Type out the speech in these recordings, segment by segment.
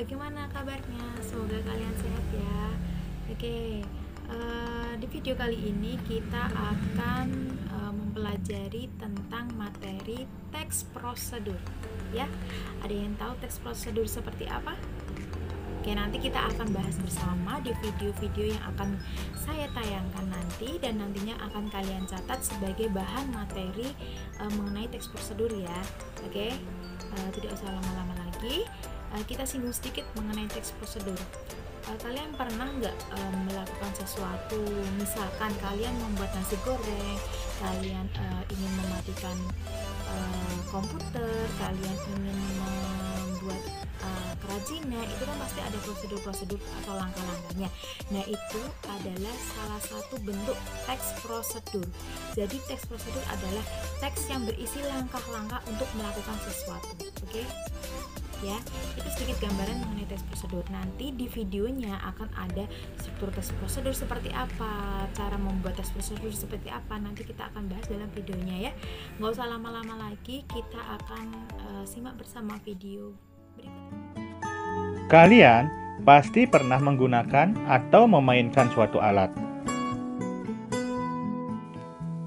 bagaimana kabarnya? Semoga kalian sehat ya. Oke, di video kali ini kita akan mempelajari tentang materi teks prosedur. Ya, ada yang tahu teks prosedur seperti apa? Oke, nanti kita akan bahas bersama di video-video yang akan saya tayangkan nanti, dan nantinya akan kalian catat sebagai bahan materi mengenai teks prosedur ya. Oke, tidak usah lama-lama lagi, kita singgung sedikit mengenai teks prosedur. Kalian pernah nggak melakukan sesuatu, misalkan kalian membuat nasi goreng, kalian ingin mematikan komputer, kalian ingin membuat kerajinan, itu kan pasti ada prosedur-prosedur atau langkah-langkahnya. Nah, itu adalah salah satu bentuk teks prosedur. Jadi teks prosedur adalah teks yang berisi langkah-langkah untuk melakukan sesuatu. Oke? Ya, itu sedikit gambaran mengenai teks prosedur. Nanti di videonya akan ada struktur teks prosedur seperti apa, cara membuat teks prosedur seperti apa, nanti kita akan bahas dalam videonya ya. Nggak usah lama-lama lagi, kita akan simak bersama video berikut. Kalian pasti pernah menggunakan atau memainkan suatu alat.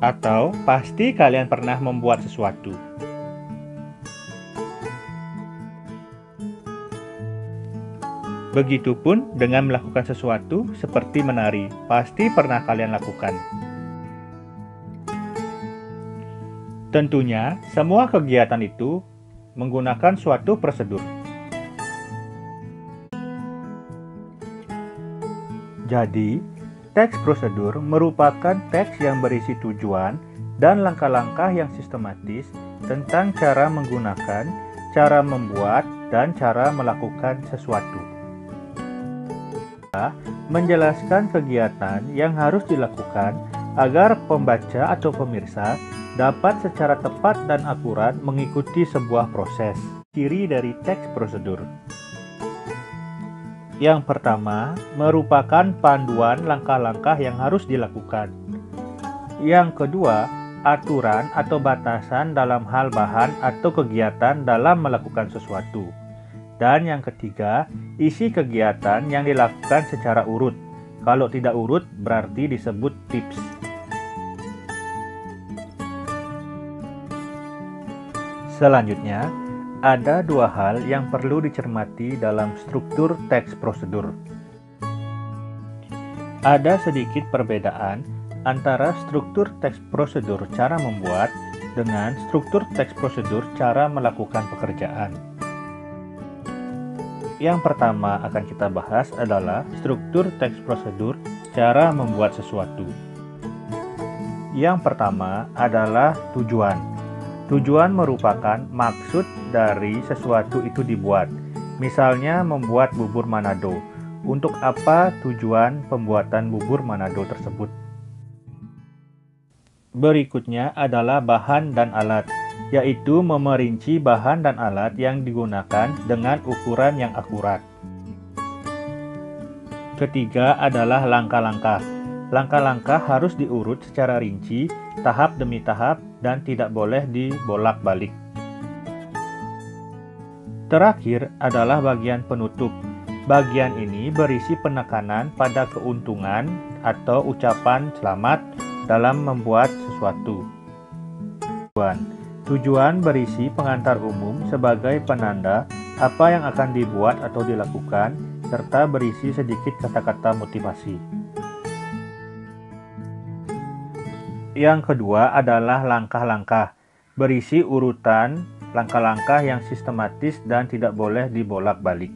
Atau pasti kalian pernah membuat sesuatu. Begitupun dengan melakukan sesuatu seperti menari, pasti pernah kalian lakukan. Tentunya, semua kegiatan itu menggunakan suatu prosedur. Jadi, teks prosedur merupakan teks yang berisi tujuan dan langkah-langkah yang sistematis tentang cara menggunakan, cara membuat, dan cara melakukan sesuatu. Menjelaskan kegiatan yang harus dilakukan agar pembaca atau pemirsa dapat secara tepat dan akurat mengikuti sebuah proses. Ciri dari teks prosedur. Yang pertama, merupakan panduan langkah-langkah yang harus dilakukan. Yang kedua, aturan atau batasan dalam hal bahan atau kegiatan dalam melakukan sesuatu. Dan yang ketiga, isi kegiatan yang dilakukan secara urut. Kalau tidak urut, berarti disebut tips. Selanjutnya, ada dua hal yang perlu dicermati dalam struktur teks prosedur. Ada sedikit perbedaan antara struktur teks prosedur cara membuat dengan struktur teks prosedur cara melakukan pekerjaan. Yang pertama akan kita bahas adalah struktur teks prosedur cara membuat sesuatu. Yang pertama adalah tujuan. Tujuan merupakan maksud dari sesuatu itu dibuat. Misalnya membuat bubur Manado. Untuk apa tujuan pembuatan bubur Manado tersebut? Berikutnya adalah bahan dan alat, yaitu memerinci bahan dan alat yang digunakan dengan ukuran yang akurat. Ketiga adalah langkah-langkah. Langkah-langkah harus diurut secara rinci, tahap demi tahap, dan tidak boleh dibolak-balik. Terakhir adalah bagian penutup. Bagian ini berisi penekanan pada keuntungan atau ucapan selamat dalam membuat sesuatu. Tujuan berisi pengantar umum sebagai penanda apa yang akan dibuat atau dilakukan, serta berisi sedikit kata-kata motivasi. Yang kedua adalah langkah-langkah, berisi urutan langkah-langkah yang sistematis dan tidak boleh dibolak-balik.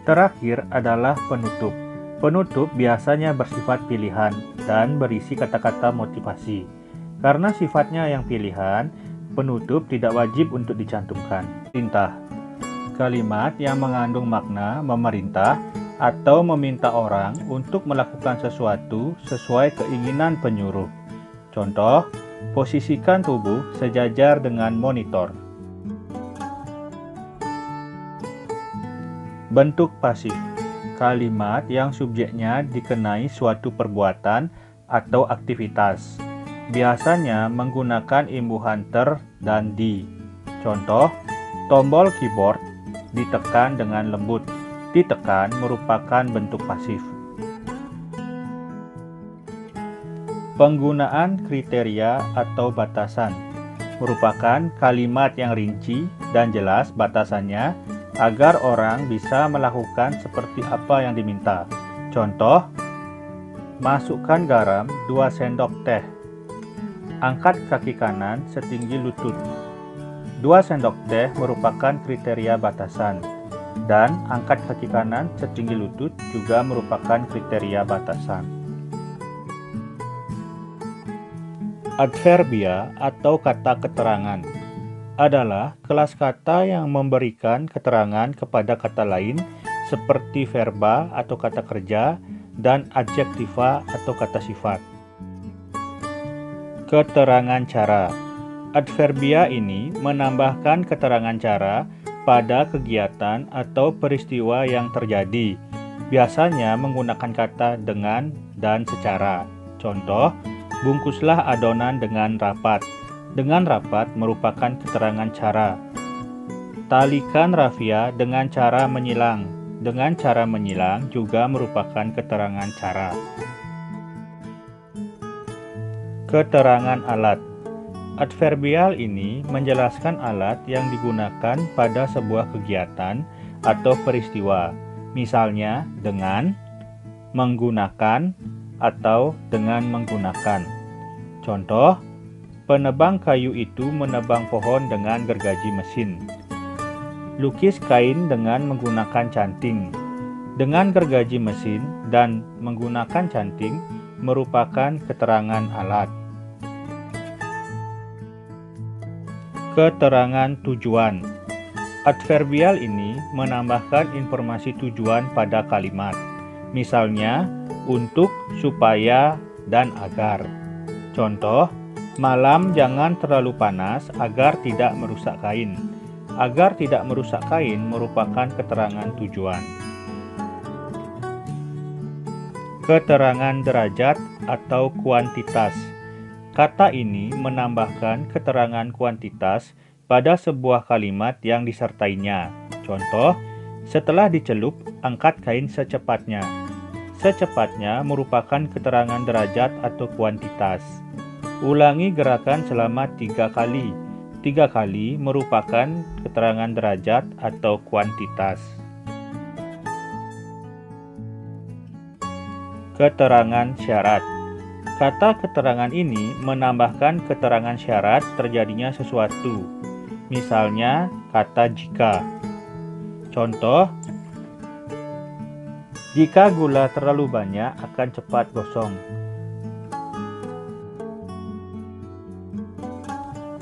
Terakhir adalah penutup. Penutup biasanya bersifat pilihan dan berisi kata-kata motivasi. Karena sifatnya yang pilihan, penutup tidak wajib untuk dicantumkan. Perintah. Kalimat yang mengandung makna memerintah atau meminta orang untuk melakukan sesuatu sesuai keinginan penyuruh. Contoh, posisikan tubuh sejajar dengan monitor. Bentuk pasif. Kalimat yang subjeknya dikenai suatu perbuatan atau aktivitas. Biasanya menggunakan imbuhan ter dan di. Contoh, tombol keyboard ditekan dengan lembut. Ditekan merupakan bentuk pasif. Penggunaan kriteria atau batasan merupakan kalimat yang rinci dan jelas batasannya agar orang bisa melakukan seperti apa yang diminta. Contoh, masukkan garam 2 sendok teh. Angkat kaki kanan setinggi lutut. 2 sendok teh merupakan kriteria batasan, dan angkat kaki kanan setinggi lutut juga merupakan kriteria batasan. Adverbia atau kata keterangan adalah kelas kata yang memberikan keterangan kepada kata lain seperti verba atau kata kerja dan adjektiva atau kata sifat. Keterangan cara. Adverbia ini menambahkan keterangan cara pada kegiatan atau peristiwa yang terjadi, biasanya menggunakan kata dengan dan secara. Contoh, bungkuslah adonan dengan rapat. Dengan rapat merupakan keterangan cara. Talikan rafia dengan cara menyilang. Dengan cara menyilang juga merupakan keterangan cara. Keterangan alat. Adverbial ini menjelaskan alat yang digunakan pada sebuah kegiatan atau peristiwa, misalnya dengan, menggunakan, atau dengan menggunakan. Contoh, penebang kayu itu menebang pohon dengan gergaji mesin. Lukis kain dengan menggunakan canting. Dengan gergaji mesin dan menggunakan canting merupakan keterangan alat. Keterangan tujuan. Adverbial ini menambahkan informasi tujuan pada kalimat, misalnya untuk, supaya, dan agar. Contoh, malam jangan terlalu panas agar tidak merusak kain. Agar tidak merusak kain merupakan keterangan tujuan. Keterangan derajat atau kuantitas. Kata ini menambahkan keterangan kuantitas pada sebuah kalimat yang disertainya. Contoh, setelah dicelup, angkat kain secepatnya. Secepatnya merupakan keterangan derajat atau kuantitas. Ulangi gerakan selama 3 kali. 3 kali merupakan keterangan derajat atau kuantitas. Keterangan syarat. Kata keterangan ini menambahkan keterangan syarat terjadinya sesuatu. Misalnya, kata jika. Contoh, jika gula terlalu banyak akan cepat gosong.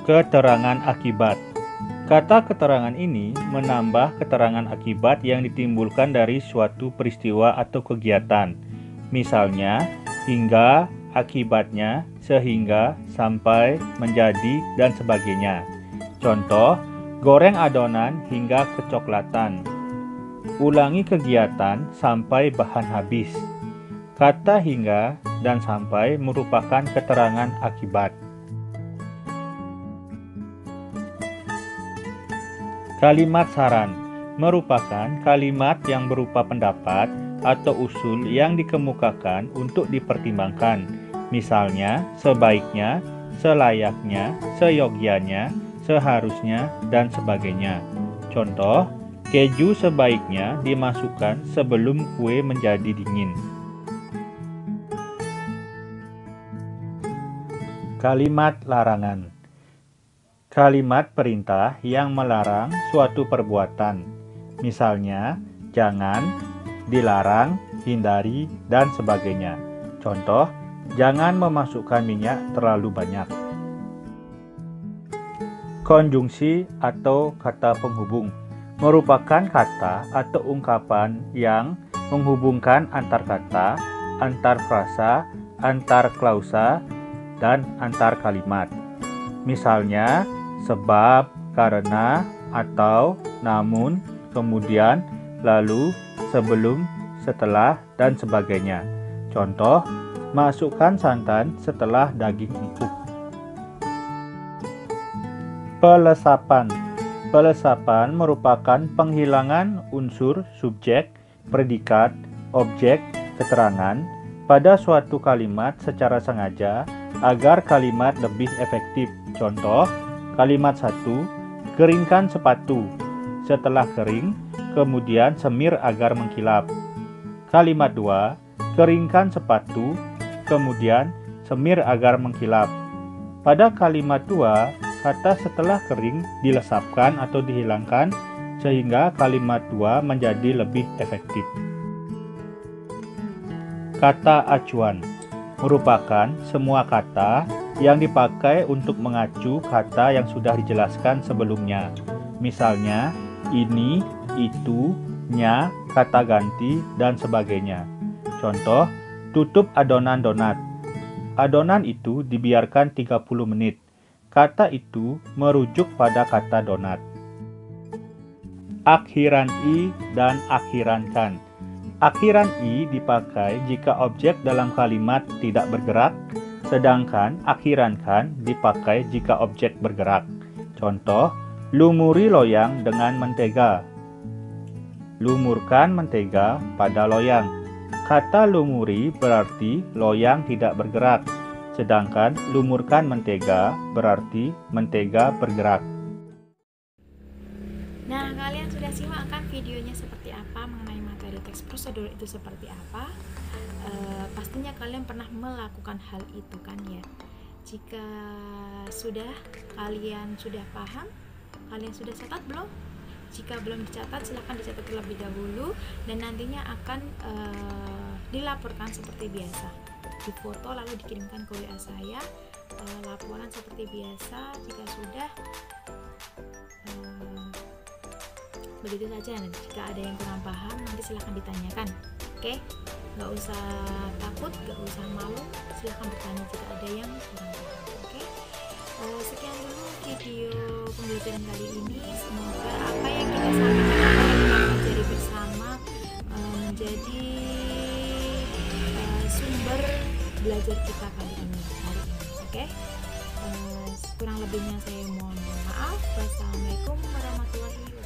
Keterangan akibat. Kata keterangan ini menambah keterangan akibat yang ditimbulkan dari suatu peristiwa atau kegiatan. Misalnya, hingga, akibatnya, sehingga, sampai, menjadi, dan sebagainya. Contoh, goreng adonan hingga kecoklatan. Ulangi kegiatan sampai bahan habis. Kata hingga dan sampai merupakan keterangan akibat. Kalimat saran merupakan kalimat yang berupa pendapat atau usul yang dikemukakan untuk dipertimbangkan. Misalnya, sebaiknya, selayaknya, seyogyanya, seharusnya, dan sebagainya. Contoh, keju sebaiknya dimasukkan sebelum kue menjadi dingin. Kalimat larangan. Kalimat perintah yang melarang suatu perbuatan. Misalnya, jangan, dilarang, hindari, dan sebagainya. Contoh, jangan memasukkan minyak terlalu banyak. Konjungsi atau kata penghubung merupakan kata atau ungkapan yang menghubungkan antar kata, antar frasa, antar klausa, dan antar kalimat. Misalnya, sebab, karena, atau, namun, kemudian, lalu, sebelum, setelah, dan sebagainya. Contoh, masukkan santan setelah daging empuk. Pelesapan. Pelesapan merupakan penghilangan unsur subjek, predikat, objek, keterangan pada suatu kalimat secara sengaja agar kalimat lebih efektif. Contoh, kalimat 1, keringkan sepatu. Setelah kering, kemudian semir agar mengkilap. Kalimat 2, keringkan sepatu, kemudian semir agar mengkilap. Pada kalimat 2, kata setelah kering dilesapkan atau dihilangkan sehingga kalimat 2 menjadi lebih efektif. Kata acuan merupakan semua kata yang dipakai untuk mengacu kata yang sudah dijelaskan sebelumnya. Misalnya, ini, itu, nya, kata ganti, dan sebagainya. Contoh, tutup adonan donat. Adonan itu dibiarkan 30 menit. Kata itu merujuk pada kata donat. Akhiran i dan akhiran kan. Akhiran i dipakai jika objek dalam kalimat tidak bergerak, sedangkan akhiran kan dipakai jika objek bergerak. Contoh, lumuri loyang dengan mentega. Lumurkan mentega pada loyang. Kata lumuri berarti loyang tidak bergerak. Sedangkan lumurkan mentega berarti mentega bergerak. Nah, kalian sudah simak kan videonya seperti apa mengenai materi teks prosedur itu seperti apa? Pastinya kalian pernah melakukan hal itu kan ya. Jika kalian sudah paham, kalian sudah catat belum? Jika belum dicatat, silahkan dicatat terlebih dahulu dan nantinya akan dilaporkan seperti biasa. Difoto lalu dikirimkan ke WA saya, laporan seperti biasa. Jika sudah, begitu saja. Jika ada yang kurang paham, nanti silahkan ditanyakan. Oke, nggak usah takut, nggak usah malu, silahkan bertanya jika ada yang kurang paham. Oke, sekian dulu video pembelajaran kali ini. Semoga apa yang kita sampaikan, apa yang kita pelajari bersama menjadi sumber belajar kita kali ini, hari ini. Oke, kurang lebihnya saya mohon maaf. Wassalamualaikum warahmatullahi wabarakatuh.